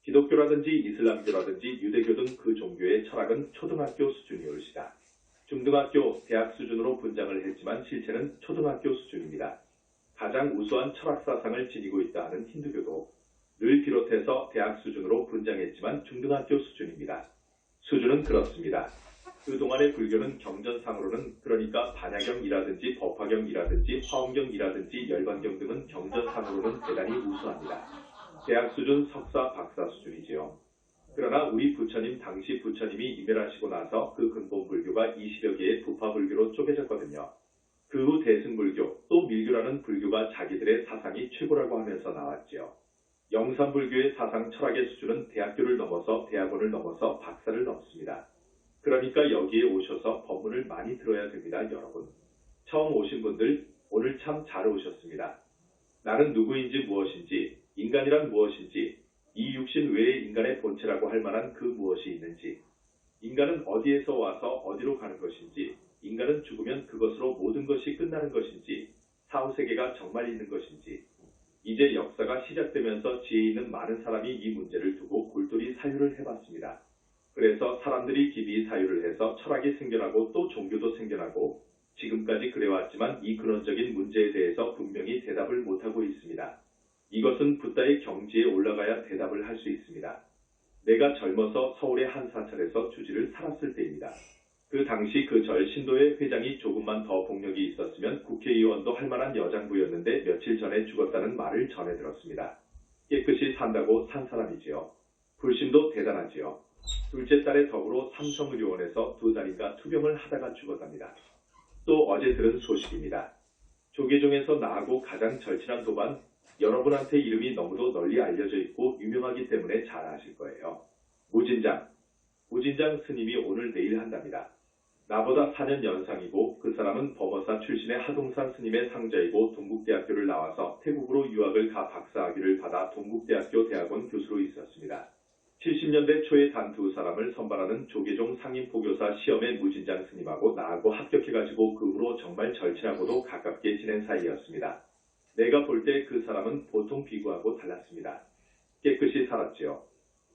기독교라든지 이슬람교라든지 유대교 등 그 종교의 철학은 초등학교 수준이올시다. 중등학교, 대학 수준으로 분장을 했지만 실체는 초등학교 수준입니다. 가장 우수한 철학 사상을 지니고 있다 하는 힌두교도 를 비롯해서 대학 수준으로 분장했지만 중등학교 수준입니다. 수준은 그렇습니다. 그동안의 불교는 경전상으로는 그러니까 반야경이라든지 법화경이라든지 화엄경이라든지 열반경 등은 경전상으로는 대단히 우수합니다. 대학 수준 석사 박사 수준이지요. 그러나 우리 부처님 당시 부처님이 이멸하시고 나서 그 근본 불교가 20여 개의 부파 불교로 쪼개졌거든요. 그 후 대승불교 또 밀교라는 불교가 자기들의 사상이 최고라고 하면서 나왔지요. 영산불교의 사상 철학의 수준은 대학교를 넘어서 대학원을 넘어서 박사를 넘습니다. 그러니까 여기에 오셔서 법문을 많이 들어야 됩니다, 여러분. 처음 오신 분들 오늘 참 잘 오셨습니다. 나는 누구인지 무엇인지, 인간이란 무엇인지, 이 육신 외에 인간의 본체라고 할 만한 그 무엇이 있는지, 인간은 어디에서 와서 어디로 가는 것인지, 인간은 죽으면 그것으로 모든 것이 끝나는 것인지, 사후세계가 정말 있는 것인지, 이제 역사가 시작되면서 지혜 있는 많은 사람이 이 문제를 두고 골똘히 사유를 해봤습니다. 그래서 사람들이 기비 사유를 해서 철학이 생겨나고 또 종교도 생겨나고 지금까지 그래왔지만 이 근원적인 문제에 대해서 분명히 대답을 못하고 있습니다. 이것은 붓다의 경지에 올라가야 대답을 할 수 있습니다. 내가 젊어서 서울의 한 사찰에서 주지를 살았을 때입니다. 그 당시 그 절 신도의 회장이 조금만 더 복력이 있었으면 국회의원도 할 만한 여장부였는데 며칠 전에 죽었다는 말을 전해 들었습니다. 깨끗이 산다고 산 사람이지요. 불심도 대단하지요. 둘째 딸에 더불어 삼성의료원에서 2달인가 투병을 하다가 죽었답니다. 또 어제 들은 소식입니다. 조계종에서 나하고 가장 절친한 도반, 여러분한테 이름이 너무도 널리 알려져 있고 유명하기 때문에 잘 아실 거예요. 무진장 스님이 오늘 내일 한답니다. 나보다 4년 연상이고 그 사람은 범어사 출신의 하동산 스님의 상자이고 동국대학교를 나와서 태국으로 유학을 가 박사학위를 받아 동국대학교 대학원 교수로 있었습니다. 70년대 초에 단 2사람을 선발하는 조계종 상임포교사 시험에 무진장 스님하고 나하고 합격해가지고 그 후로 정말 절친하고도 가깝게 지낸 사이였습니다. 내가 볼 때 그 사람은 보통 비구하고 달랐습니다. 깨끗이 살았지요.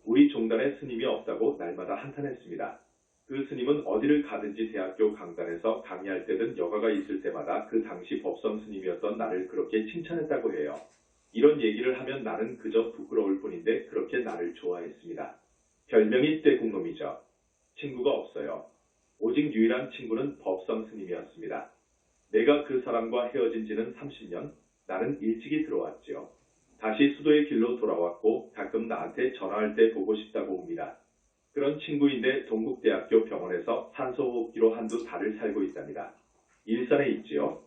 우리 종단에 스님이 없다고 날마다 한탄했습니다. 그 스님은 어디를 가든지 대학교 강단에서 강의할 때든 여가가 있을 때마다 그 당시 법성 스님이었던 나를 그렇게 칭찬했다고 해요. 이런 얘기를 하면 나는 그저 부끄러울 뿐인데 그렇게 나를 좋아했습니다. 별명이 떼국놈이죠. 친구가 없어요. 오직 유일한 친구는 법성 스님이었습니다. 내가 그 사람과 헤어진 지는 30년, 나는 일찍이 들어왔죠. 다시 수도의 길로 돌아왔고 가끔 나한테 전화할 때 보고 싶다고 옵니다. 그런 친구인데 동국대학교 병원에서 산소호흡기로 한두 달을 살고 있답니다. 일산에 있지요.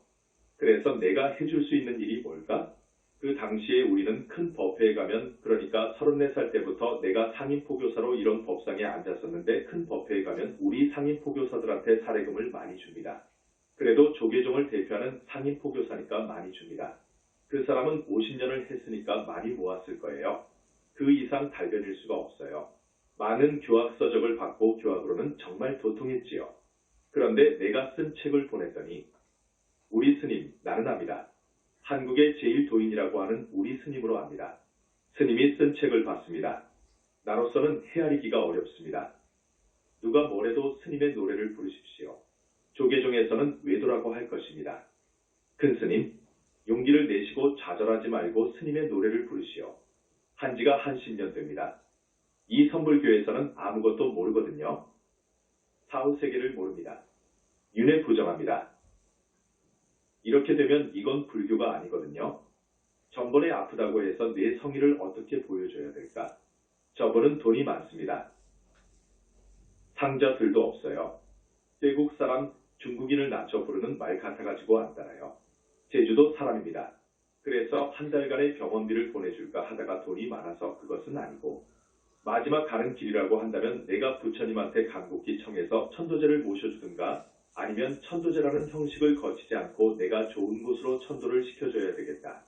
그래서 내가 해줄 수 있는 일이 뭘까? 그 당시에 우리는 큰 법회에 가면 그러니까 34살 때부터 내가 상임포교사로 이런 법상에 앉았었는데 큰 법회에 가면 우리 상임포교사들한테 사례금을 많이 줍니다. 그래도 조계종을 대표하는 상임포교사니까 많이 줍니다. 그 사람은 50년을 했으니까 많이 모았을 거예요. 그 이상 달변일 수가 없어요. 많은 교학 서적을 받고 교학으로는 정말 도통했지요. 그런데 내가 쓴 책을 보냈더니 우리 스님, 나는 압니다. 한국의 제일 도인이라고 하는 우리 스님으로 압니다. 스님이 쓴 책을 봤습니다. 나로서는 헤아리기가 어렵습니다. 누가 뭐래도 스님의 노래를 부르십시오. 조계종에서는 외도라고 할 것입니다. 큰 스님, 용기를 내시고 좌절하지 말고 스님의 노래를 부르시오. 한지가 한 10년 됩니다. 이 선불교에서는 아무것도 모르거든요. 사후세계를 모릅니다. 윤회 부정합니다. 이렇게 되면 이건 불교가 아니거든요. 전번에 아프다고 해서 내 성의를 어떻게 보여줘야 될까? 저분은 돈이 많습니다. 상자들도 없어요. 태국 사람 중국인을 낮춰 부르는 말 같아가지고 안 따라요. 제주도 사람입니다. 그래서 한 달간의 병원비를 보내줄까 하다가 돈이 많아서 그것은 아니고 마지막 가는 길이라고 한다면 내가 부처님한테 간곡히 청해서 천도제를 모셔주든가 아니면 천도제라는 형식을 거치지 않고 내가 좋은 곳으로 천도를 시켜줘야 되겠다.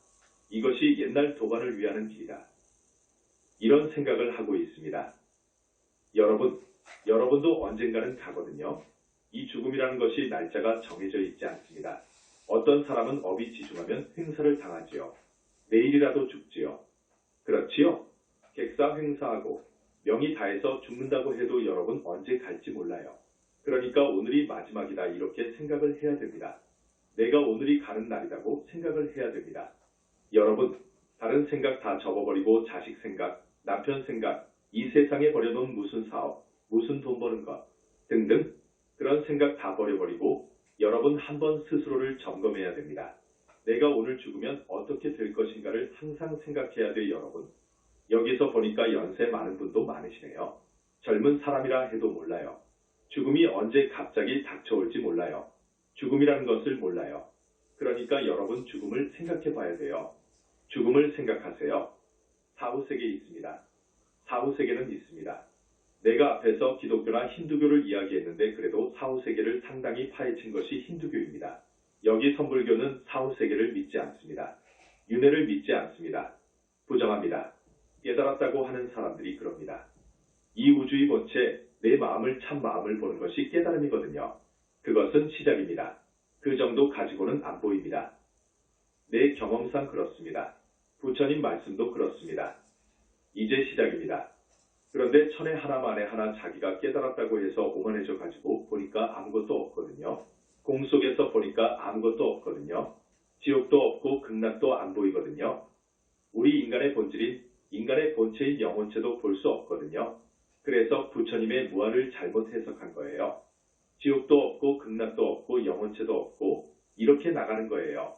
이것이 옛날 도반을 위하는 길이다. 이런 생각을 하고 있습니다. 여러분도 언젠가는 가거든요. 이 죽음이라는 것이 날짜가 정해져 있지 않습니다. 어떤 사람은 업이 지중하면 횡사를 당하지요. 내일이라도 죽지요. 그렇지요? 객사 행사하고 명이 다해서 죽는다고 해도 여러분 언제 갈지 몰라요. 그러니까 오늘이 마지막이다 이렇게 생각을 해야 됩니다. 내가 오늘이 가는 날이라고 생각을 해야 됩니다. 여러분, 다른 생각 다 접어버리고 자식 생각, 남편 생각, 이 세상에 버려놓은 무슨 사업, 무슨 돈 버는 것 등등 그런 생각 다 버려버리고 여러분 한번 스스로를 점검해야 됩니다. 내가 오늘 죽으면 어떻게 될 것인가를 항상 생각해야 돼요, 여러분. 여기서 보니까 연세 많은 분도 많으시네요. 젊은 사람이라 해도 몰라요. 죽음이 언제 갑자기 닥쳐올지 몰라요. 죽음이라는 것을 몰라요. 그러니까 여러분 죽음을 생각해 봐야 돼요. 죽음을 생각하세요. 사후세계 있습니다. 사후세계는 있습니다. 내가 앞에서 기독교나 힌두교를 이야기했는데 그래도 사후세계를 상당히 파헤친 것이 힌두교입니다. 여기 선불교는 사후세계를 믿지 않습니다. 윤회를 믿지 않습니다. 부정합니다. 깨달았다고 하는 사람들이 그럽니다. 이 우주의 본체, 내 마음을 참 마음을 보는 것이 깨달음이거든요. 그것은 시작입니다. 그 정도 가지고는 안 보입니다. 내 경험상 그렇습니다. 부처님 말씀도 그렇습니다. 이제 시작입니다. 그런데 천에 하나 만에 하나 자기가 깨달았다고 해서 오만해져 가지고 보니까 아무것도 없거든요. 공 속에서 보니까 아무것도 없거든요. 지옥도 없고 극락도 안 보이거든요. 우리 인간의 본질인 인간의 본체인 영혼체도 볼 수 없거든요. 그래서 부처님의 무아를 잘못 해석한 거예요. 지옥도 없고 극락도 없고 영혼체도 없고 이렇게 나가는 거예요.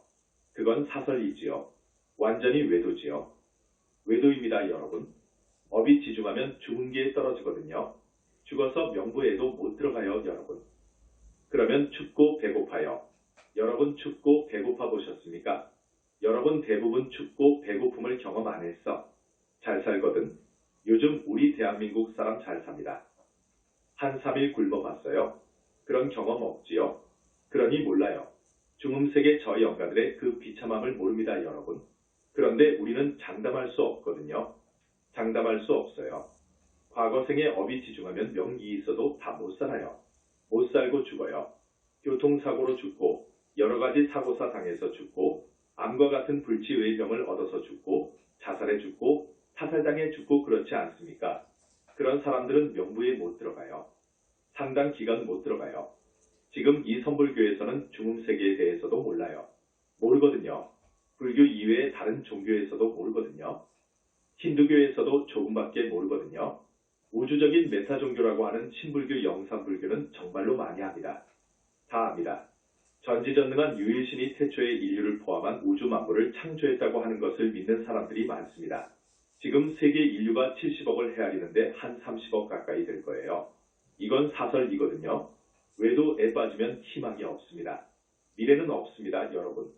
그건 사설이지요. 완전히 외도지요. 외도입니다, 여러분. 업이 지중하면 죽은 게 떨어지거든요. 죽어서 명부에도 못 들어가요, 여러분. 그러면 춥고 배고파요. 여러분 춥고 배고파 보셨습니까? 여러분 대부분 춥고 배고픔을 경험 안 했어. 잘 살거든. 요즘 우리 대한민국 사람 잘 삽니다. 한 3일 굶어봤어요. 그런 경험 없지요? 그러니 몰라요. 중음세계 저 영가들의 그 비참함을 모릅니다, 여러분. 그런데 우리는 장담할 수 없거든요. 장담할 수 없어요. 과거생에 업이 지중하면 명이 있어도 다 못 살아요. 못 살고 죽어요. 교통사고로 죽고 여러 가지 사고사 당해서 죽고 암과 같은 불치의 병을 얻어서 죽고 자살해 죽고 타살당해 죽고 그렇지 않습니까? 그런 사람들은 명부에 못 들어가요. 상당 기간 못 들어가요. 지금 이 선불교에서는 중음세계에 대해서도 몰라요. 모르거든요. 불교 이외의 다른 종교에서도 모르거든요. 힌두교에서도 조금밖에 모르거든요. 우주적인 메타 종교라고 하는 신불교, 영산불교는 정말로 많이 합니다. 다 압니다. 전지전능한 유일신이 태초에 인류를 포함한 우주 만물을 창조했다고 하는 것을 믿는 사람들이 많습니다. 지금 세계 인류가 70억을 헤아리는데 한 30억 가까이 될 거예요. 이건 사설이거든요. 외도에 빠지면 희망이 없습니다. 미래는 없습니다, 여러분.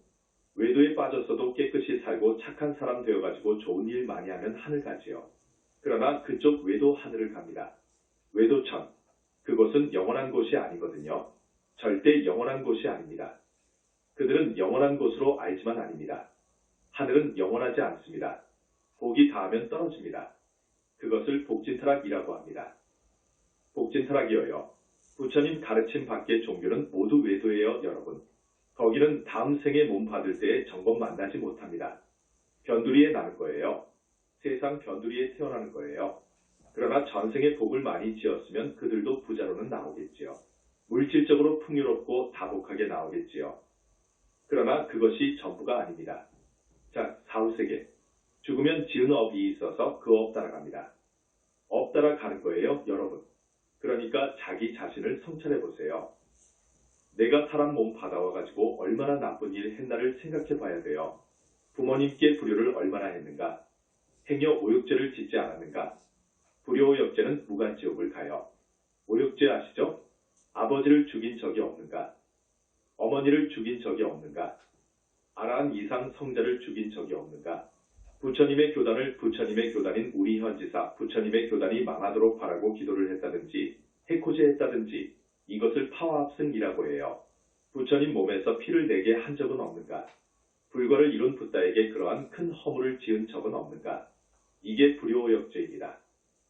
외도에 빠졌어도 깨끗이 살고 착한 사람 되어가지고 좋은 일 많이 하면 하늘 가지요. 그러나 그쪽 외도 하늘을 갑니다. 외도천, 그곳은 영원한 곳이 아니거든요. 절대 영원한 곳이 아닙니다. 그들은 영원한 곳으로 알지만 아닙니다. 하늘은 영원하지 않습니다. 복이 닿으면 떨어집니다. 그것을 복진타락이라고 합니다. 복진타락이어요. 부처님 가르침 밖의 종교는 모두 외도예요, 여러분. 거기는 다음 생에 몸 받을 때에 정법 만나지 못합니다. 변두리에 나는 거예요. 세상 변두리에 태어나는 거예요. 그러나 전생에 복을 많이 지었으면 그들도 부자로는 나오겠지요. 물질적으로 풍요롭고 다복하게 나오겠지요. 그러나 그것이 전부가 아닙니다. 자, 사후세계. 죽으면 지은 업이 있어서 그 업 따라갑니다. 업 따라가는 거예요, 여러분. 그러니까 자기 자신을 성찰해 보세요. 내가 사람 몸 받아와가지고 얼마나 나쁜 일 했나를 생각해 봐야 돼요. 부모님께 불효를 얼마나 했는가? 행여 오욕죄를 짓지 않았는가? 불효오욕죄는 무간지옥을 가요. 오욕죄 아시죠? 아버지를 죽인 적이 없는가? 어머니를 죽인 적이 없는가? 아라한 이상 성자를 죽인 적이 없는가? 부처님의 교단을 부처님의 교단인 우리 현지사 부처님의 교단이 망하도록 바라고 기도를 했다든지 해코지 했다든지 이것을 파와합승이라고 해요. 부처님 몸에서 피를 내게 한 적은 없는가? 불거를 이룬 붓다에게 그러한 큰 허물을 지은 적은 없는가? 이게 불효오욕죄입니다.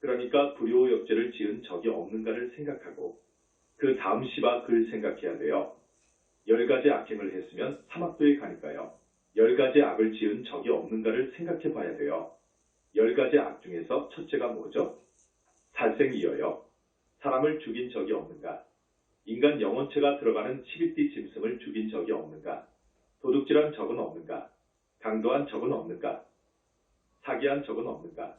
그러니까 불효오욕죄를 지은 적이 없는가를 생각하고 그 다음 시바 글 생각해야 돼요. 10가지 악행을 했으면 사막도에 가니까요. 10가지 악을 지은 적이 없는가를 생각해 봐야 돼요. 10가지 악 중에서 첫째가 뭐죠? 살생이어요. 사람을 죽인 적이 없는가? 인간 영혼체가 들어가는 11띠 짐승을 죽인 적이 없는가? 도둑질한 적은 없는가? 강도한 적은 없는가? 사기한 적은 없는가?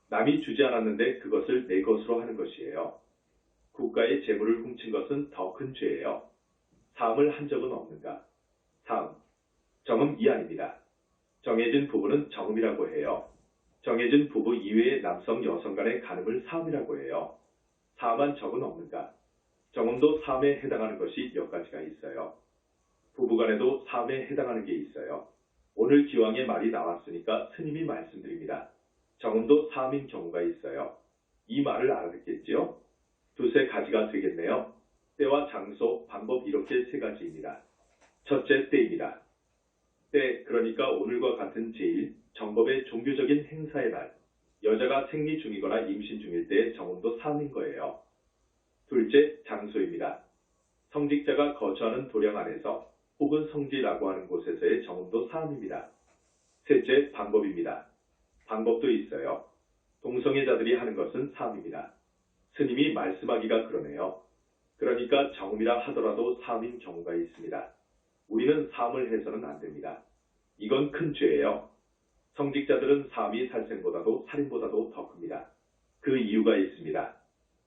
남이 주지 않았는데 그것을 내 것으로 하는 것이에요. 국가의 재물을 훔친 것은 더 큰 죄예요. 사음을 한 적은 없는가? 사음. 정음 이하입니다. 정해진 부부는 정음이라고 해요. 정해진 부부 이외의 남성, 여성 간의 간음을 사음이라고 해요. 사음한 적은 없는가? 정음도 사음에 해당하는 것이 몇 가지가 있어요. 부부간에도 사음에 해당하는 게 있어요. 오늘 기왕에 말이 나왔으니까 스님이 말씀드립니다. 정음도 사음인 경우가 있어요. 이 말을 알아듣겠지요? 두세 가지가 되겠네요. 때와 장소, 방법 이렇게 세 가지입니다. 첫째, 때입니다. 때, 그러니까 오늘과 같은 제1, 정법의 종교적인 행사의 날, 여자가 생리 중이거나 임신 중일 때의 정음도 사음인 거예요. 둘째, 장소입니다. 성직자가 거주하는 도량 안에서 혹은 성지라고 하는 곳에서의 정음도 사음입니다. 셋째, 방법입니다. 방법도 있어요. 동성애자들이 하는 것은 사음입니다. 스님이 말씀하기가 그러네요. 그러니까 정음이라 하더라도 사음인 경우가 있습니다. 우리는 사음을 해서는 안 됩니다. 이건 큰 죄예요. 성직자들은 사음이 살생보다도 살인보다도 더 큽니다. 그 이유가 있습니다.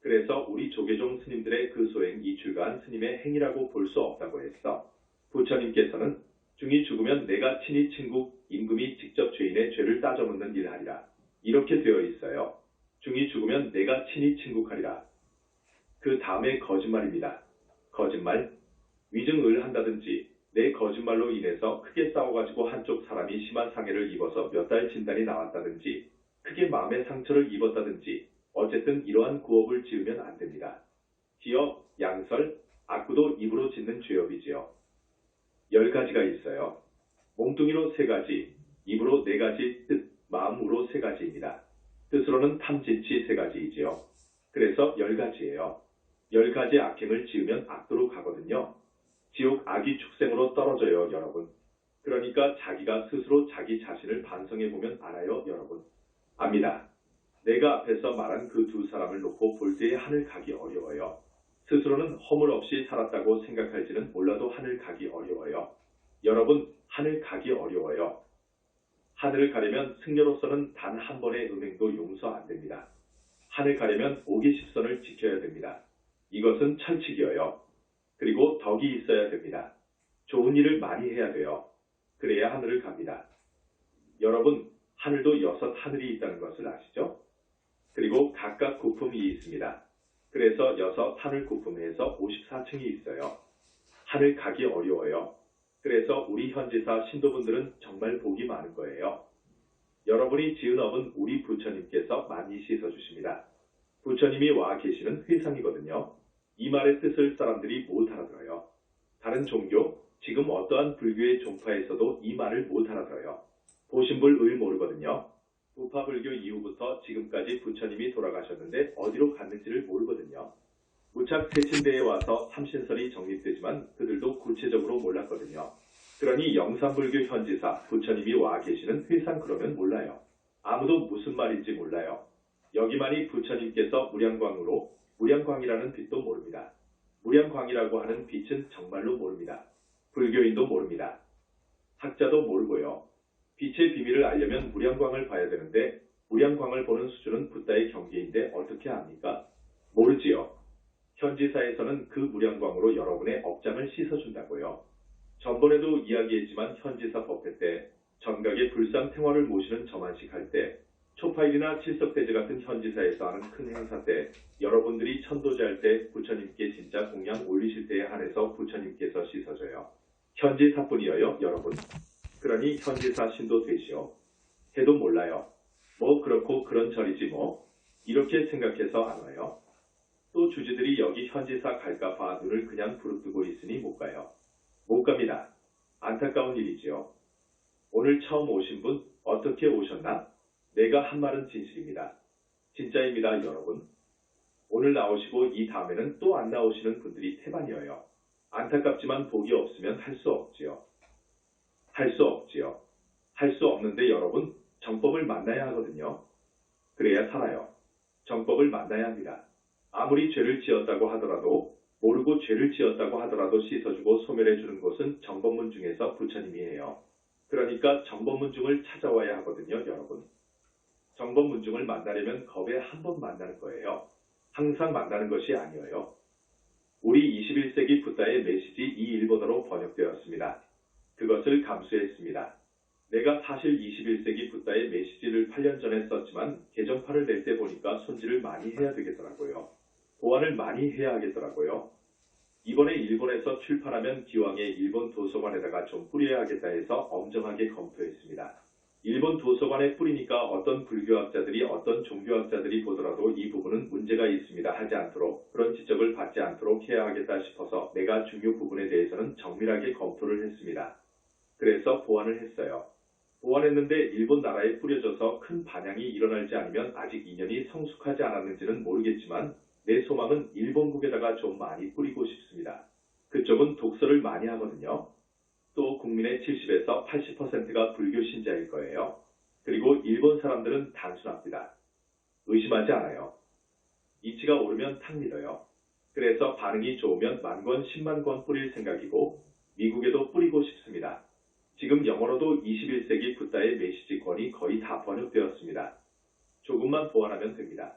그래서 우리 조계종 스님들의 그 소행 이출가한 스님의 행위라고 볼 수 없다고 했어. 부처님께서는 중이 죽으면 내가 친히 친국 임금이 직접 죄인의 죄를 따져묻는 일 하리라. 이렇게 되어 있어요. 중이 죽으면 내가 친히 친국하리라. 그 다음에 거짓말입니다. 거짓말, 위증을 한다든지 내 거짓말로 인해서 크게 싸워가지고 한쪽 사람이 심한 상해를 입어서 몇 달 진단이 나왔다든지 크게 마음의 상처를 입었다든지 어쨌든 이러한 구업을 지으면 안 됩니다. 기업, 양설, 악구도 입으로 짓는 죄업이지요. 10가지가 있어요. 몸뚱이로 3가지, 입으로 4가지, 뜻, 마음으로 3가지입니다. 뜻으로는 탐진치 3가지이지요. 그래서 10가지예요. 10가지 악행을 지으면 악도로 가거든요. 지옥 악이 축생으로 떨어져요, 여러분. 그러니까 자기가 스스로 자기 자신을 반성해보면 알아요, 여러분. 압니다. 내가 앞에서 말한 그 두 사람을 놓고 볼 때에 하늘 가기 어려워요. 스스로는 허물 없이 살았다고 생각할지는 몰라도 하늘 가기 어려워요. 여러분, 하늘 가기 어려워요. 하늘을 가려면 승려로서는 단 한 번의 음행도 용서 안 됩니다. 하늘 가려면 오기십선을 지켜야 됩니다. 이것은 철칙이어요. 그리고 덕이 있어야 됩니다. 좋은 일을 많이 해야 돼요. 그래야 하늘을 갑니다. 여러분, 하늘도 6 하늘이 있다는 것을 아시죠? 그리고 각각 구품이 있습니다. 그래서 6 하늘 구품에서 54층이 있어요. 하늘 가기 어려워요. 그래서 우리 현지사 신도분들은 정말 복이 많은 거예요. 여러분이 지은 업은 우리 부처님께서 많이 씻어주십니다. 부처님이 와 계시는 회상이거든요. 이 말의 뜻을 사람들이 못 알아들어요. 다른 종교, 지금 어떠한 불교의 종파에서도 이 말을 못 알아들어요. 보신불을 모르거든요. 우파불교 이후부터 지금까지 부처님이 돌아가셨는데 어디로 갔는지를 모르거든요. 무착 세친대에 와서 삼신설이 정립되지만 그들도 구체적으로 몰랐거든요. 그러니 영산불교 현지사 부처님이 와 계시는 회상 그러면 몰라요. 아무도 무슨 말인지 몰라요. 여기만이 부처님께서 무량광으로 무량광이라는 빛도 모릅니다. 무량광이라고 하는 빛은 정말로 모릅니다. 불교인도 모릅니다. 학자도 모르고요. 빛의 비밀을 알려면 무량광을 봐야 되는데 무량광을 보는 수준은 붓다의 경계인데 어떻게 압니까? 모르지요. 현지사에서는 그 무량광으로 여러분의 업장을 씻어준다고요. 전번에도 이야기했지만 현지사 법회 때 전각의 불상탱화를 모시는 점안식 할 때 초파일이나 칠석대제 같은 현지사에서 하는 큰 행사 때 여러분들이 천도제 할 때 부처님께 진짜 공양 올리실 때에 한해서 부처님께서 씻어줘요. 현지사뿐이어요, 여러분. 그러니 현지사 신도 되시오. 해도 몰라요. 뭐 그렇고 그런 절이지 뭐. 이렇게 생각해서 안 와요. 또 주지들이 여기 현지사 갈까 봐 눈을 그냥 부릅뜨고 있으니 못 가요. 못 갑니다. 안타까운 일이지요. 오늘 처음 오신 분 어떻게 오셨나? 내가 한 말은 진실입니다. 진짜입니다, 여러분. 오늘 나오시고 이 다음에는 또 안 나오시는 분들이 태반이어요. 안타깝지만 복이 없으면 할 수 없지요. 할 수 없지요. 할 수 없는데 여러분, 정법을 만나야 하거든요. 그래야 살아요. 정법을 만나야 합니다. 아무리 죄를 지었다고 하더라도 모르고 죄를 지었다고 하더라도 씻어주고 소멸해주는 곳은 정법문 중에서 부처님이에요. 그러니까 정법문중을 찾아와야 하거든요, 여러분. 정법문중을 만나려면 겁에 한 번 만나는 거예요. 항상 만나는 것이 아니에요. 우리 21세기 붓다의 메시지 이 일본어로 번역되었습니다. 그것을 감수했습니다. 내가 사실 21세기 붓다의 메시지를 8년 전에 썼지만 개정판을 낼 때 보니까 손질을 많이 해야 되겠더라고요. 보완을 많이 해야 하겠더라고요. 이번에 일본에서 출판하면 기왕에 일본 도서관에다가 좀 뿌려야 하겠다 해서 엄정하게 검토했습니다. 일본 도서관에 뿌리니까 어떤 불교학자들이 어떤 종교학자들이 보더라도 이 부분은 문제가 있습니다 하지 않도록 그런 지적을 받지 않도록 해야 하겠다 싶어서 내가 중요 부분에 대해서는 정밀하게 검토를 했습니다. 그래서 보완을 했어요. 보완했는데 일본 나라에 뿌려져서 큰 반향이 일어날지 아니면 아직 인연이 성숙하지 않았는지는 모르겠지만 내 소망은 일본국에다가 좀 많이 뿌리고 싶습니다. 그쪽은 독서를 많이 하거든요. 또 국민의 70에서 80%가 불교 신자일 거예요. 그리고 일본 사람들은 단순합니다. 의심하지 않아요. 이치가 오르면 탁 믿어요. 그래서 반응이 좋으면 10,000권, 100,000권 뿌릴 생각이고 미국에도 뿌리고 싶습니다. 지금 영어로도 21세기 붓다의 메시지권이 거의 다 번역되었습니다. 조금만 보완하면 됩니다.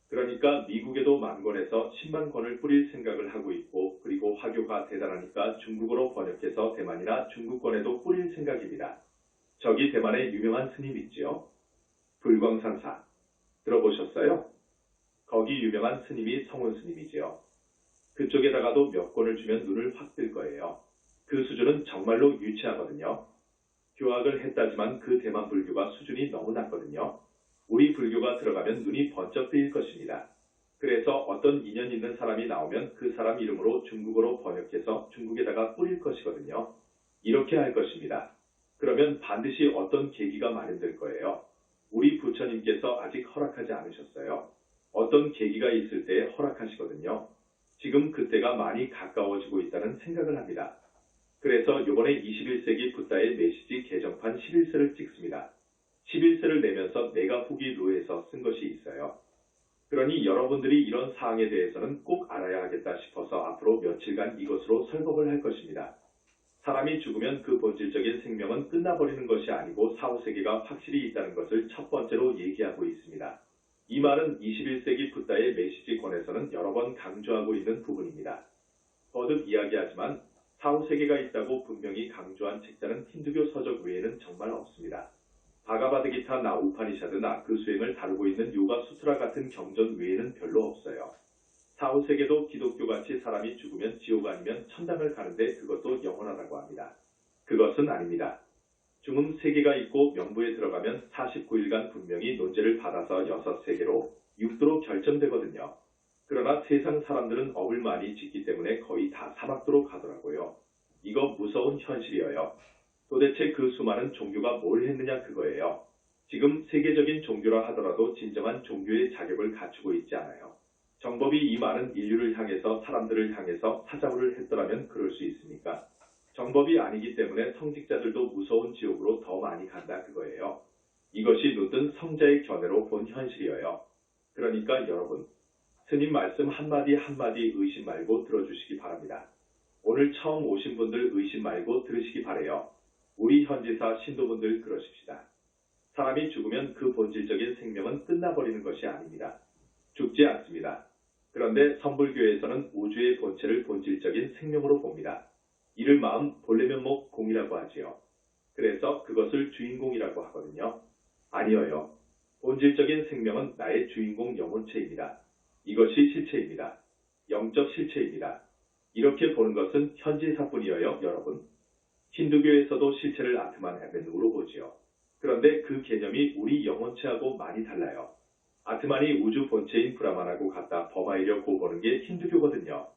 그러니까 미국에도 10,000권에서 100,000권을 뿌릴 생각을 하고 있고 그리고 화교가 대단하니까 중국어로 번역해서 대만이나 중국권에도 뿌릴 생각입니다. 저기 대만의 유명한 스님 있지요? 불광산사. 들어보셨어요? 거기 유명한 스님이 성운 스님이지요. 그쪽에다가도 몇 권을 주면 눈을 확 뜰 거예요. 그 수준은 정말로 유치하거든요. 교학을 했다지만 그 대만 불교가 수준이 너무 낮거든요. 우리 불교가 들어가면 눈이 번쩍 뜨일 것입니다. 그래서 어떤 인연 있는 사람이 나오면 그 사람 이름으로 중국어로 번역해서 중국에다가 뿌릴 것이거든요. 이렇게 할 것입니다. 그러면 반드시 어떤 계기가 마련될 거예요. 우리 부처님께서 아직 허락하지 않으셨어요. 어떤 계기가 있을 때 허락하시거든요. 지금 그때가 많이 가까워지고 있다는 생각을 합니다. 그래서 이번에 21세기 붓다의 메시지 개정판 11세를 찍습니다. 11세를 내면서 내가 후기 루에서 쓴 것이 있어요. 그러니 여러분들이 이런 사항에 대해서는 꼭 알아야 하겠다 싶어서 앞으로 며칠간 이것으로 설법을 할 것입니다. 사람이 죽으면 그 본질적인 생명은 끝나버리는 것이 아니고 사후세계가 확실히 있다는 것을 첫 번째로 얘기하고 있습니다. 이 말은 21세기 붓다의 메시지권에서는 여러 번 강조하고 있는 부분입니다. 거듭 이야기하지만 사후세계가 있다고 분명히 강조한 책자는 힌두교 서적 외에는 정말 없습니다. 바가바드기타나 우파니샤드나 그 수행을 다루고 있는 요가 수트라 같은 경전 외에는 별로 없어요. 사후세계도 기독교같이 사람이 죽으면 지옥 아니면 천당을 가는데 그것도 영원하다고 합니다. 그것은 아닙니다. 중음 세계가 있고 명부에 들어가면 49일간 분명히 논제를 받아서 6세계로 6도로 결정되거든요. 그러나 세상 사람들은 업을 많이 짓기 때문에 거의 다 사막도로 가더라고요. 이거 무서운 현실이에요. 도대체 그 수많은 종교가 뭘 했느냐 그거예요. 지금 세계적인 종교라 하더라도 진정한 종교의 자격을 갖추고 있지 않아요. 정법이 이 많은 인류를 향해서 사람들을 향해서 사자후를 했더라면 그럴 수 있습니까? 정법이 아니기 때문에 성직자들도 무서운 지옥으로 더 많이 간다 그거예요. 이것이 눈뜬 성자의 견해로 본 현실이에요. 그러니까 여러분, 스님 말씀 한마디 한마디 의심 말고 들어주시기 바랍니다. 오늘 처음 오신 분들 의심 말고 들으시기 바래요. 우리 현지사 신도분들 그러십시다. 사람이 죽으면 그 본질적인 생명은 끝나버리는 것이 아닙니다. 죽지 않습니다. 그런데 선불교에서는 우주의 본체를 본질적인 생명으로 봅니다. 이를 마음 본래면목 공이라고 하지요. 그래서 그것을 주인공이라고 하거든요. 아니어요. 본질적인 생명은 나의 주인공 영혼체입니다. 이것이 실체입니다. 영적 실체입니다. 이렇게 보는 것은 현지사뿐이에요, 여러분. 힌두교에서도 실체를 아트만 에벤으로 보지요. 그런데 그 개념이 우리 영혼체하고 많이 달라요. 아트만이 우주 본체인 브라만하고 같다 범하이려고 보는 게 힌두교거든요.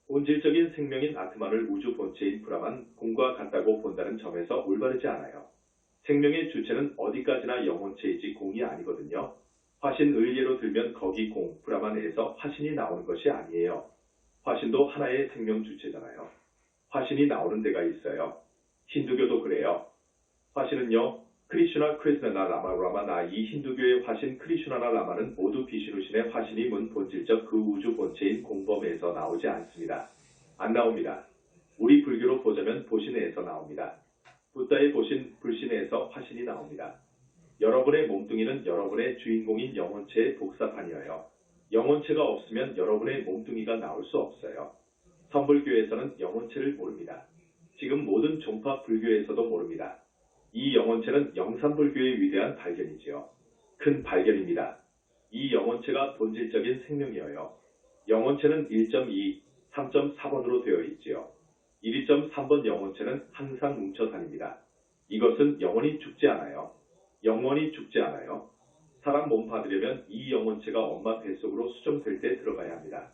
본질적인 생명인 아트만을 우주 본체인 브라만 공과 같다고 본다는 점에서 올바르지 않아요. 생명의 주체는 어디까지나 영혼체이지 공이 아니거든요. 화신을 예로 들면 거기 공, 브라만에서 화신이 나오는 것이 아니에요. 화신도 하나의 생명 주체잖아요. 화신이 나오는 데가 있어요. 힌두교도 그래요. 화신은요, 크리슈나 크리스나 라마 이 힌두교의 화신 크리슈나나 라마는 모두 비슈누신의 화신이 문 본질적 그 우주 본체인 공범에서 나오지 않습니다. 안 나옵니다. 우리 불교로 보자면 보신에서 나옵니다. 부다의 보신 불신에서 화신이 나옵니다. 여러분의 몸뚱이는 여러분의 주인공인 영혼체의 복사판이어요. 영혼체가 없으면 여러분의 몸뚱이가 나올 수 없어요. 선불교에서는 영혼체를 모릅니다. 지금 모든 종파 불교에서도 모릅니다. 이 영혼체는 영산불교의 위대한 발견이지요. 큰 발견입니다. 이 영혼체가 본질적인 생명이어요. 영혼체는 1.2, 3.4번으로 되어 있지요. 1.3번 영혼체는 항상 뭉쳐 다닙니다. 이것은 영원히 죽지 않아요. 영원히 죽지 않아요. 사람 몸 받으려면 이 영혼체가 엄마 뱃속으로 수정될 때 들어가야 합니다.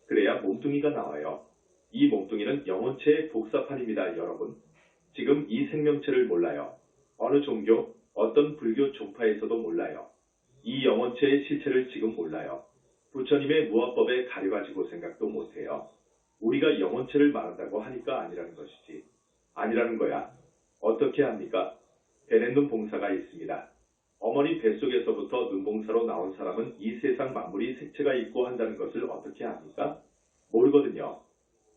그래야 몸뚱이가 나와요. 이 몸뚱이는 영혼체의 복사판입니다, 여러분. 지금 이 생명체를 몰라요. 어느 종교, 어떤 불교 종파에서도 몰라요. 이 영혼체의 실체를 지금 몰라요. 부처님의 무화법에 가려가지고 생각도 못해요. 우리가 영혼체를 말한다고 하니까 아니라는 것이지. 아니라는 거야. 어떻게 합니까? 베넷눈 봉사가 있습니다. 어머니 뱃속에서부터 눈봉사로 나온 사람은 이 세상 만물이 색채가 있고 한다는 것을 어떻게 압니까? 모르거든요.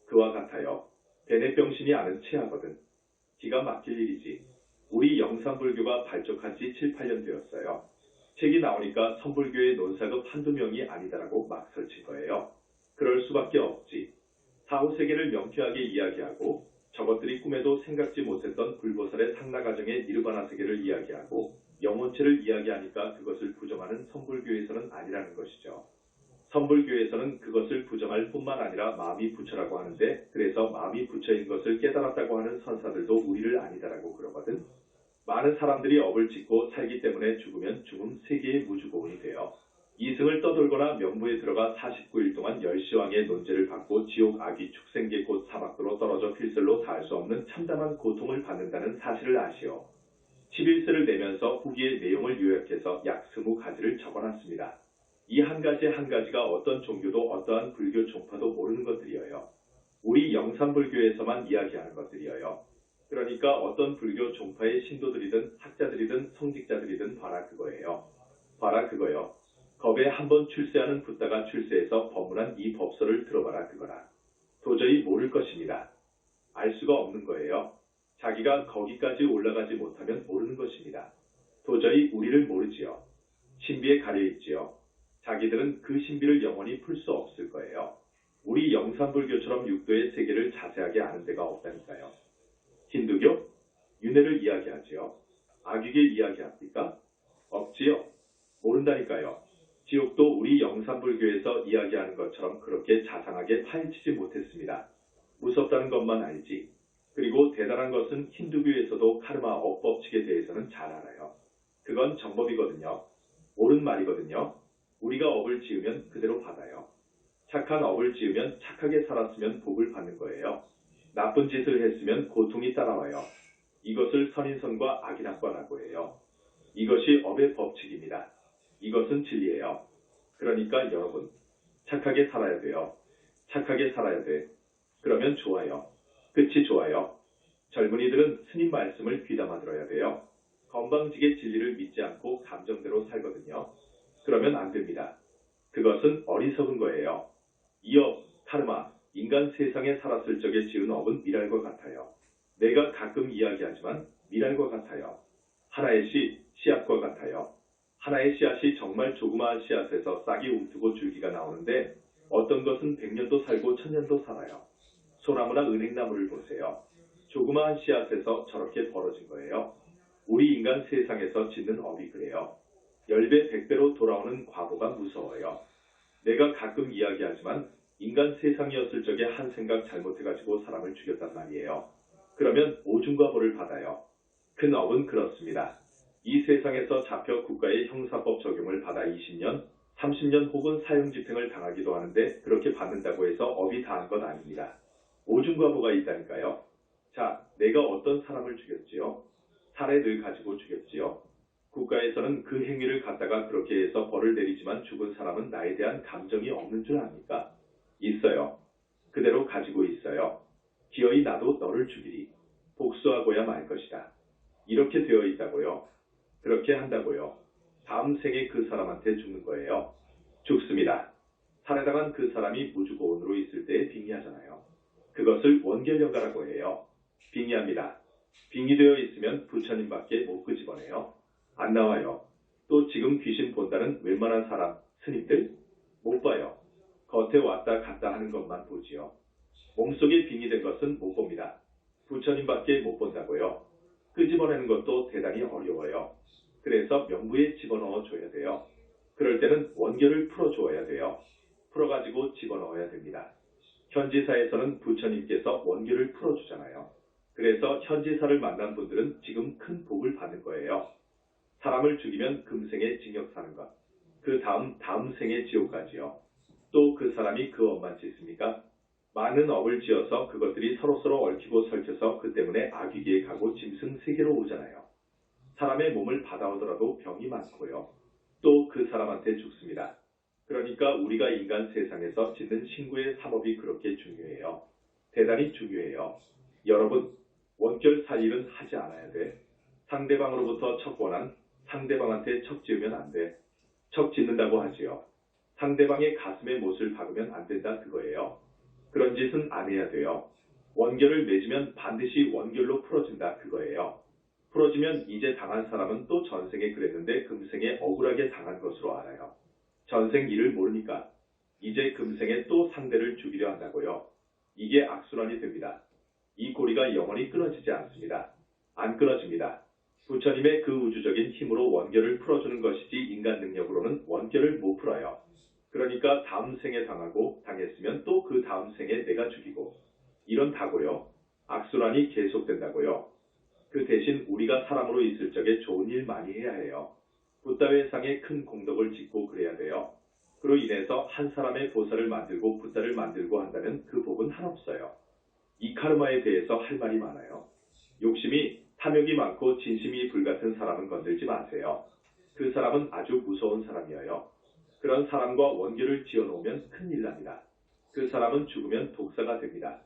그와 같아요. 베넷병신이 아는 체하거든. 기가 막힐 일이지. 우리 영산불교가 발족한 지 7, 8년 되었어요. 책이 나오니까 선불교의 논사급 한두 명이 아니다라고 막 설친 거예요. 그럴 수밖에 없지. 사후세계를 명쾌하게 이야기하고 저것들이 꿈에도 생각지 못했던 불보살의 상나가정의 니르바나 세계를 이야기하고 영혼체를 이야기하니까 그것을 부정하는 선불교에서는 아니라는 것이죠. 선불교에서는 그것을 부정할 뿐만 아니라 마음이 부처라고 하는데 그래서 마음이 부처인 것을 깨달았다고 하는 선사들도 우리를 아니다라고 그러거든. 많은 사람들이 업을 짓고 살기 때문에 죽으면 죽음 세계의 무주고원이 돼요. 이승을 떠돌거나 명부에 들어가 49일 동안 열시왕의 논제를 받고 지옥 아귀 축생계 곧 사막도로 떨어져 필설로 살 수 없는 참담한 고통을 받는다는 사실을 아시오. 11세를 내면서 후기의 내용을 요약해서 약 20가지를 적어놨습니다. 이 한 가지 한 가지가 어떤 종교도 어떠한 불교 종파도 모르는 것들이어요. 우리 영산불교에서만 이야기하는 것들이어요. 그러니까 어떤 불교 종파의 신도들이든 학자들이든 성직자들이든 봐라 그거예요. 봐라 그거요. 겁에 한번 출세하는 붓다가 출세해서 법문한 이 법서를 들어봐라 그거라. 도저히 모를 것입니다. 알 수가 없는 거예요. 자기가 거기까지 올라가지 못하면 모르는 것입니다. 도저히 우리를 모르지요. 신비에 가려있지요. 자기들은 그 신비를 영원히 풀 수 없을 거예요. 우리 영산불교처럼 육도의 세계를 자세하게 아는 데가 없다니까요. 힌두교? 윤회를 이야기하지요. 악육에 이야기합니까? 없지요. 모른다니까요. 지옥도 우리 영산불교에서 이야기하는 것처럼 그렇게 자상하게 파헤치지 못했습니다. 무섭다는 것만 알지. 그리고 대단한 것은 힌두교에서도 카르마 업법칙에 대해서는 잘 알아요. 그건 정법이거든요. 옳은 말이거든요. 우리가 업을 지으면 그대로 받아요. 착한 업을 지으면 착하게 살았으면 복을 받는 거예요. 나쁜 짓을 했으면 고통이 따라와요. 이것을 선인선과 악인학과라고 해요. 이것이 업의 법칙입니다. 이것은 진리예요. 그러니까 여러분, 착하게 살아야 돼요. 착하게 살아야 돼. 그러면 좋아요. 끝이 좋아요. 젊은이들은 스님 말씀을 귀담아 들어야 돼요. 건방지게 진리를 믿지 않고 감정대로 살거든요. 그러면 안 됩니다. 그것은 어리석은 거예요. 이 업, 카르마, 인간 세상에 살았을 적에 지은 업은 미랄과 같아요. 내가 가끔 이야기하지만 미랄과 같아요. 하나의 씨앗과 같아요. 하나의 씨앗이 정말 조그마한 씨앗에서 싹이 움트고 줄기가 나오는데 어떤 것은 100년도 살고 1000년도 살아요. 소나무나 은행나무를 보세요. 조그마한 씨앗에서 저렇게 벌어진 거예요. 우리 인간 세상에서 짓는 업이 그래요. 10배, 100배로 돌아오는 과보가 무서워요. 내가 가끔 이야기하지만 인간 세상이었을 적에 한 생각 잘못해가지고 사람을 죽였단 말이에요. 그러면 오중과보를 받아요. 큰 업은 그렇습니다. 이 세상에서 잡혀 국가의 형사법 적용을 받아 20년, 30년 혹은 사형집행을 당하기도 하는데 그렇게 받는다고 해서 업이 다한 건 아닙니다. 오중과보가 있다니까요. 자, 내가 어떤 사람을 죽였지요? 사례를 가지고 죽였지요. 국가에서는 그 행위를 갖다가 그렇게 해서 벌을 내리지만 죽은 사람은 나에 대한 감정이 없는 줄 압니까? 있어요. 그대로 가지고 있어요. 기어이 나도 너를 죽이리. 복수하고야 말 것이다. 이렇게 되어 있다고요. 그렇게 한다고요. 다음 생에 그 사람한테 죽는 거예요. 죽습니다. 살해당한 그 사람이 무주고원으로 있을 때 빙의하잖아요. 그것을 원결연가라고 해요. 빙의합니다. 빙의되어 있으면 부처님밖에 못 끄집어내요. 안 나와요. 또 지금 귀신 본다는 웬만한 사람, 스님들? 못 봐요. 겉에 왔다 갔다 하는 것만 보지요. 몸속에 빙의된 것은 못 봅니다. 부처님밖에 못 본다고요. 끄집어내는 것도 대단히 어려워요. 그래서 명부에 집어넣어 줘야 돼요. 그럴 때는 원결을 풀어줘야 돼요. 풀어가지고 집어넣어야 됩니다. 현지사에서는 부처님께서 원결을 풀어주잖아요. 그래서 현지사를 만난 분들은 지금 큰 복을 받는 거예요. 사람을 죽이면 금생에 징역 사는 것. 그 다음 생에 지옥 가지요. 또 그 사람이 그 업만 짓습니까? 많은 업을 지어서 그것들이 서로서로 얽히고 설켜서 그 때문에 악귀기에 가고 짐승 세계로 오잖아요. 사람의 몸을 받아오더라도 병이 많고요. 또 그 사람한테 죽습니다. 그러니까 우리가 인간 세상에서 짓는 신구의 사법이 그렇게 중요해요. 대단히 중요해요. 여러분, 원결 살일은 하지 않아야 돼. 상대방으로부터 척원한 상대방한테 척 지으면 안 돼. 척 짓는다고 하지요. 상대방의 가슴에 못을 박으면 안 된다 그거예요. 그런 짓은 안 해야 돼요. 원결을 맺으면 반드시 원결로 풀어진다 그거예요. 풀어지면 이제 당한 사람은 또 전생에 그랬는데 금생에 억울하게 당한 것으로 알아요. 전생 일을 모르니까 이제 금생에 또 상대를 죽이려 한다고요. 이게 악순환이 됩니다. 이 고리가 영원히 끊어지지 않습니다. 안 끊어집니다. 부처님의 그 우주적인 힘으로 원결을 풀어주는 것이지 인간 능력으로는 원결을 못 풀어요. 그러니까 다음 생에 당하고 당했으면 또 그 다음 생에 내가 죽이고 이런다고요. 악순환이 계속된다고요. 그 대신 우리가 사람으로 있을 적에 좋은 일 많이 해야 해요. 붓다회상에 큰 공덕을 짓고 그래야 돼요. 그로 인해서 한 사람의 보살을 만들고 붓다를 만들고 한다면 그 복은 한없어요. 이 카르마에 대해서 할 말이 많아요. 욕심이 탐욕이 많고 진심이 불같은 사람은 건들지 마세요. 그 사람은 아주 무서운 사람이에요. 그런 사람과 원결을 지어놓으면 큰일 납니다. 그 사람은 죽으면 독사가 됩니다.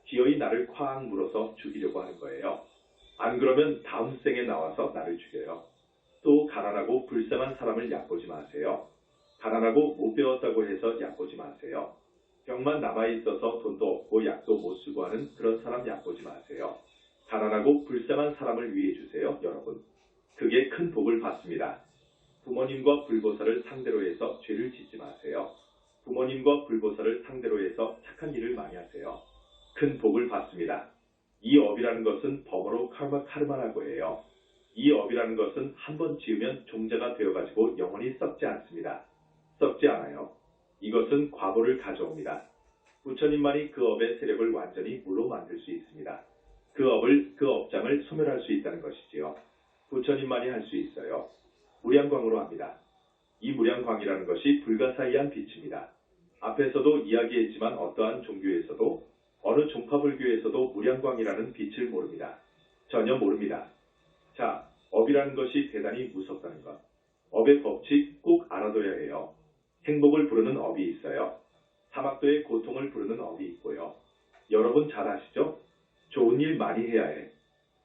기어이 나를 콱 물어서 죽이려고 하는 거예요. 안 그러면 다음 생에 나와서 나를 죽여요. 또 가난하고 불쌍한 사람을 얕보지 마세요. 가난하고 못 배웠다고 해서 얕보지 마세요. 병만 남아있어서 돈도 없고 약도 못 쓰고 하는 그런 사람 얕보지 마세요. 가난하고 불쌍한 사람을 위해 주세요, 여러분. 그게 큰 복을 받습니다. 부모님과 불보살을 상대로 해서 죄를 짓지 마세요. 부모님과 불보살을 상대로 해서 착한 일을 많이 하세요. 큰 복을 받습니다. 이 업이라는 것은 범어로 카르마라고 해요. 이 업이라는 것은 한번 지으면 종자가 되어가지고 영원히 썩지 않습니다. 썩지 않아요. 이것은 과보를 가져옵니다. 부처님만이 그 업의 세력을 완전히 무로 만들 수 있습니다. 그 업장을 소멸할 수 있다는 것이지요. 부처님만이 할 수 있어요. 무량광으로 합니다. 이 무량광이라는 것이 불가사의한 빛입니다. 앞에서도 이야기했지만 어떠한 종교에서도 어느 종파불교에서도 무량광이라는 빛을 모릅니다. 전혀 모릅니다. 자, 업이라는 것이 대단히 무섭다는 것. 업의 법칙 꼭 알아둬야 해요. 행복을 부르는 업이 있어요. 사막도의 고통을 부르는 업이 있고요. 여러분 잘 아시죠? 좋은 일 많이 해야 해.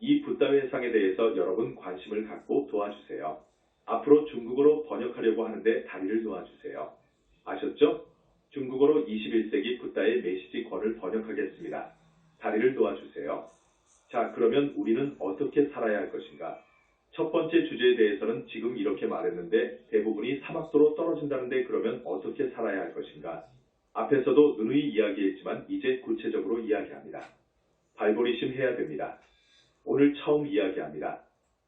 이 붓다회상에 대해서 여러분 관심을 갖고 도와주세요. 앞으로 중국어로 번역하려고 하는데 다리를 놓아주세요. 아셨죠? 중국어로 21세기 붓다의 메시지 권을 번역하겠습니다. 다리를 놓아주세요. 자, 그러면 우리는 어떻게 살아야 할 것인가? 첫 번째 주제에 대해서는 지금 이렇게 말했는데 대부분이 사막도로 떨어진다는데 그러면 어떻게 살아야 할 것인가? 앞에서도 누누이 이야기했지만 이제 구체적으로 이야기합니다. 발보리심 해야 됩니다. 오늘 처음 이야기합니다.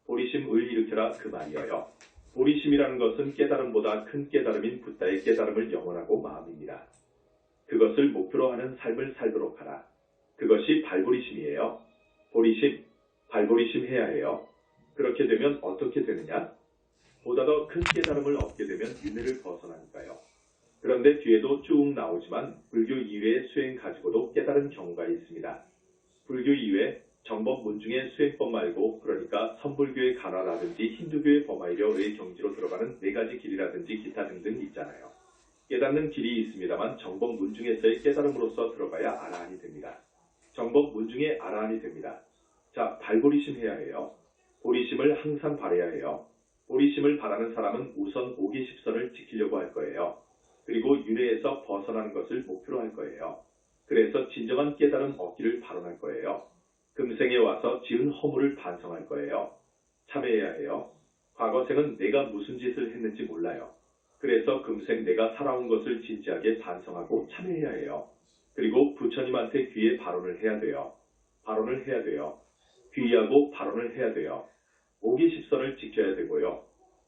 보리심을 일으켜라 그 말이에요. 보리심이라는 것은 깨달음보다 큰 깨달음인 붓다의 깨달음을 영원하고 마음입니다. 그것을 목표로 하는 삶을 살도록 하라. 그것이 발보리심이에요. 보리심, 발보리심 해야 해요. 그렇게 되면 어떻게 되느냐? 보다 더 큰 깨달음을 얻게 되면 윤회를 벗어나니까요. 그런데 뒤에도 쭉 나오지만 불교 이외의 수행 가지고도 깨달은 경우가 있습니다. 불교 이외 정법 문중의 수행법 말고 그러니까 선불교의 간화라든지 힌두교의 범하이려의 경지로 들어가는 네 가지 길이라든지 기타 등등 있잖아요. 깨닫는 길이 있습니다만 정법 문중에서의 깨달음으로서 들어가야 아라한이 됩니다. 정법 문중의 아라한이 됩니다. 자, 발보리심 해야 해요. 보리심을 항상 바라야 해요. 보리심을 바라는 사람은 우선 오기십선을 지키려고 할 거예요. 그리고 윤회에서 벗어나는 것을 목표로 할 거예요. 그래서 진정한 깨달음 얻기를 발언할 거예요. 금생에 와서 지은 허물을 반성할 거예요. 참회해야 해요. 과거생은 내가 무슨 짓을 했는지 몰라요. 그래서 금생 내가 살아온 것을 진지하게 반성하고 참회해야 해요. 그리고 부처님한테 귀에 발언을 해야 돼요. 발언을 해야 돼요. 귀의하고 발언을 해야 돼요. 오기십선을 지켜야 되고요.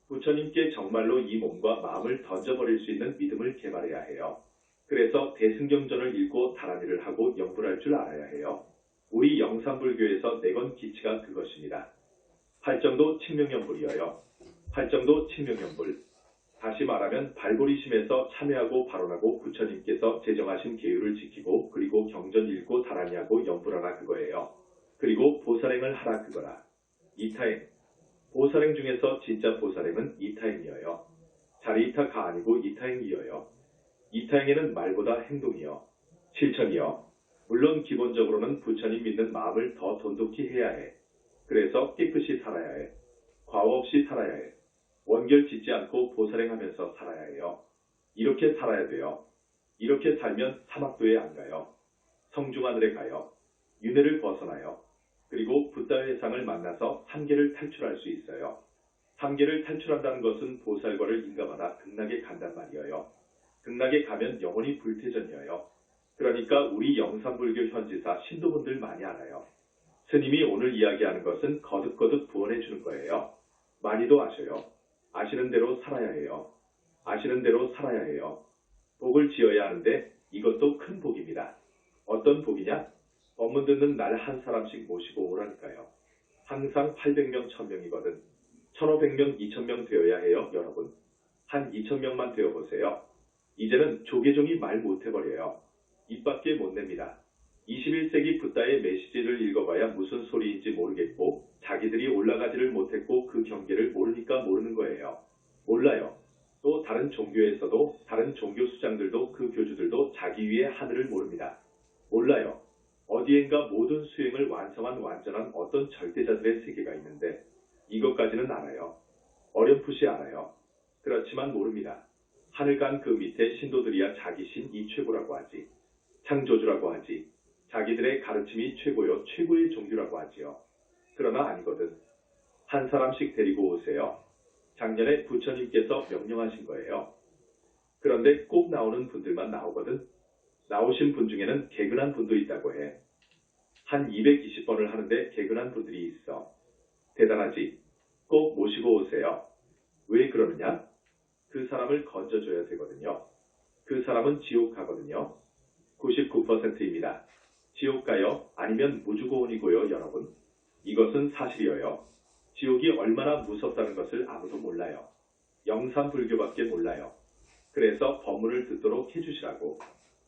부처님께 정말로 이 몸과 마음을 던져버릴 수 있는 믿음을 개발해야 해요. 그래서 대승경전을 읽고 다란이를 하고 영불할 줄 알아야 해요. 우리 영산불교에서 내건 기치가 그것입니다. 팔정도 칭명영불이어요. 팔정도 칭명영불. 다시 말하면 발보리심에서 참여하고 발언하고 부처님께서 제정하신 계율을 지키고 그리고 경전 읽고 다란이하고 영불하라 그거예요. 그리고 보살행을 하라 그거라. 이타행. 보살행 중에서 진짜 보살행은 이타행이어요. 자리이타가 아니고 이타행이어요. 이타행에는 말보다 행동이요. 실천이요. 물론 기본적으로는 부처님 믿는 마음을 더 돈독히 해야 해. 그래서 깨끗이 살아야 해. 과오 없이 살아야 해. 원결 짓지 않고 보살행하면서 살아야 해요. 이렇게 살아야 돼요. 이렇게 살면 사막도에 안 가요. 성중하늘에 가요. 윤회를 벗어나요. 그리고 붓다의 상을 만나서 삼계를 탈출할 수 있어요. 삼계를 탈출한다는 것은 보살과를 인가받아 극락에 간단 말이에요. 극락에 가면 영원히 불태전이에요. 그러니까 우리 영산불교 현지사 신도분들 많이 알아요. 스님이 오늘 이야기하는 것은 거듭거듭 구원해 주는 거예요. 많이도 아셔요. 아시는 대로 살아야 해요. 아시는 대로 살아야 해요. 복을 지어야 하는데 이것도 큰 복입니다. 어떤 복이냐? 법문 듣는 날 한 사람씩 모시고 오라니까요. 항상 800명, 1000명이거든. 1500명, 2000명 되어야 해요, 여러분. 한 2000명만 되어보세요. 이제는 조계종이 말 못해버려요. 입 밖에 못 냅니다. 21세기 붓다의 메시지를 읽어봐야 무슨 소리인지 모르겠고 자기들이 올라가지를 못했고 그 경계를 모르니까 모르는 거예요. 몰라요. 또 다른 종교에서도 다른 종교 수장들도 그 교주들도 자기 위에 하늘을 모릅니다. 몰라요. 어디엔가 모든 수행을 완성한 완전한 어떤 절대자들의 세계가 있는데 이것까지는 알아요. 어렴풋이 알아요. 그렇지만 모릅니다. 하늘간 그 밑에 신도들이야 자기 신이 최고라고 하지. 창조주라고 하지. 자기들의 가르침이 최고요. 최고의 종교라고 하지요. 그러나 아니거든. 한 사람씩 데리고 오세요. 작년에 부처님께서 명령하신 거예요. 그런데 꼭 나오는 분들만 나오거든. 나오신 분 중에는 개근한 분도 있다고 해. 한 220번을 하는데 개근한 분들이 있어. 대단하지? 꼭 모시고 오세요. 왜 그러느냐? 그 사람을 건져줘야 되거든요. 그 사람은 지옥 가거든요. 99%입니다. 지옥 가요? 아니면 무주고원이고요, 여러분. 이것은 사실이에요. 지옥이 얼마나 무섭다는 것을 아무도 몰라요. 영산불교밖에 몰라요. 그래서 법문을 듣도록 해주시라고.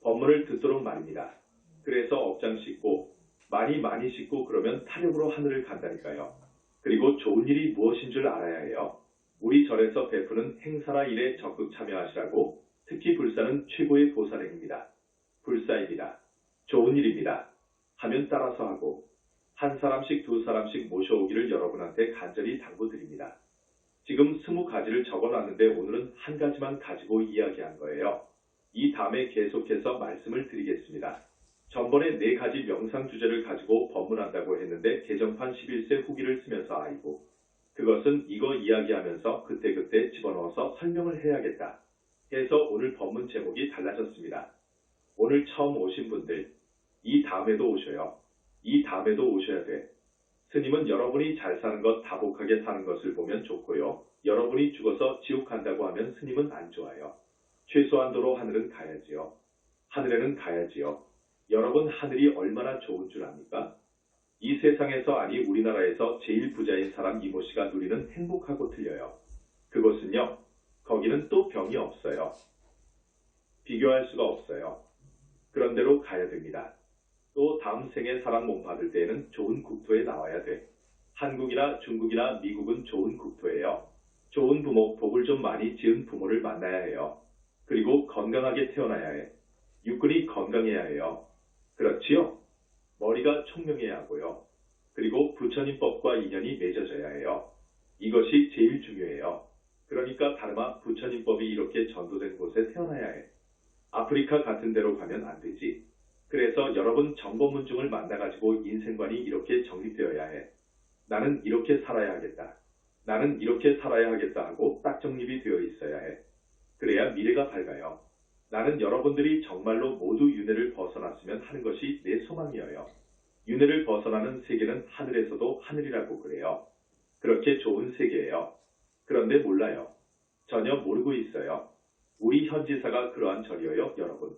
법문을 듣도록 말입니다. 그래서 억장 씻고 많이 씻고 그러면 타력으로 하늘을 간다니까요. 그리고 좋은 일이 무엇인 줄 알아야 해요. 우리 절에서 베푸는 행사나 일에 적극 참여하시라고. 특히 불사는 최고의 보살행입니다. 불사입니다. 좋은 일입니다. 하면 따라서 하고 한 사람씩 두 사람씩 모셔오기를 여러분한테 간절히 당부드립니다. 지금 20가지를 적어놨는데 오늘은 한 가지만 가지고 이야기한 거예요. 이 다음에 계속해서 말씀을 드리겠습니다. 전번에 4가지 명상 주제를 가지고 법문한다고 했는데 개정판 11세 후기를 쓰면서 아이고 그것은 이거 이야기하면서 그때그때 집어넣어서 설명을 해야겠다 해서 오늘 법문 제목이 달라졌습니다. 오늘 처음 오신 분들 이 다음에도 오셔요. 이 다음에도 오셔야 돼. 스님은 여러분이 잘 사는 것 다복하게 사는 것을 보면 좋고요. 여러분이 죽어서 지옥 간다고 하면 스님은 안 좋아요. 최소한도로 하늘은 가야지요. 하늘에는 가야지요. 여러분 하늘이 얼마나 좋은 줄 압니까? 이 세상에서 아니 우리나라에서 제일 부자인 사람 이모 씨가 누리는 행복하고 틀려요. 그것은요. 거기는 또 병이 없어요. 비교할 수가 없어요. 그런 데로 가야 됩니다. 또 다음 생에 사람 몸 받을 때에는 좋은 국토에 나와야 돼. 한국이나 중국이나 미국은 좋은 국토예요. 좋은 부모, 복을 좀 많이 지은 부모를 만나야 해요. 그리고 건강하게 태어나야 해. 육근이 건강해야 해요. 그렇지요? 머리가 총명해야 하고요. 그리고 부처님법과 인연이 맺어져야 해요. 이것이 제일 중요해요. 그러니까 다름아 부처님법이 이렇게 전도된 곳에 태어나야 해. 아프리카 같은 데로 가면 안 되지. 그래서 여러분 정법문중을 만나가지고 인생관이 이렇게 정립되어야 해. 나는 이렇게 살아야 하겠다. 나는 이렇게 살아야 하겠다 하고 딱 정립이 되어 있어야 해. 그래야 미래가 밝아요. 나는 여러분들이 정말로 모두 윤회를 벗어났으면 하는 것이 내 소망이어요. 윤회를 벗어나는 세계는 하늘에서도 하늘이라고 그래요. 그렇게 좋은 세계예요. 그런데 몰라요. 전혀 모르고 있어요. 우리 현지사가 그러한 절이어요, 여러분.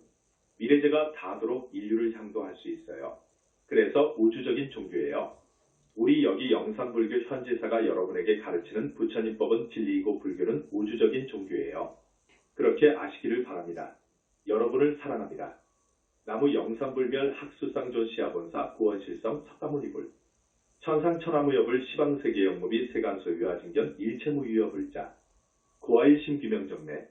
미래제가 닿도록 인류를 향도할 수 있어요. 그래서 우주적인 종교예요. 우리 여기 영산불교 현지사가 여러분에게 가르치는 부처님법은 진리이고 불교는 우주적인 종교예요. 그렇게 아시기를 바랍니다. 여러분을 사랑합니다. 나무 영산불멸 학수상조 시아본사 구원실성 석가모니불 천상천하무여불 시방세계영무비 세간소유화증견 일체무유여불자 고아일심규명정례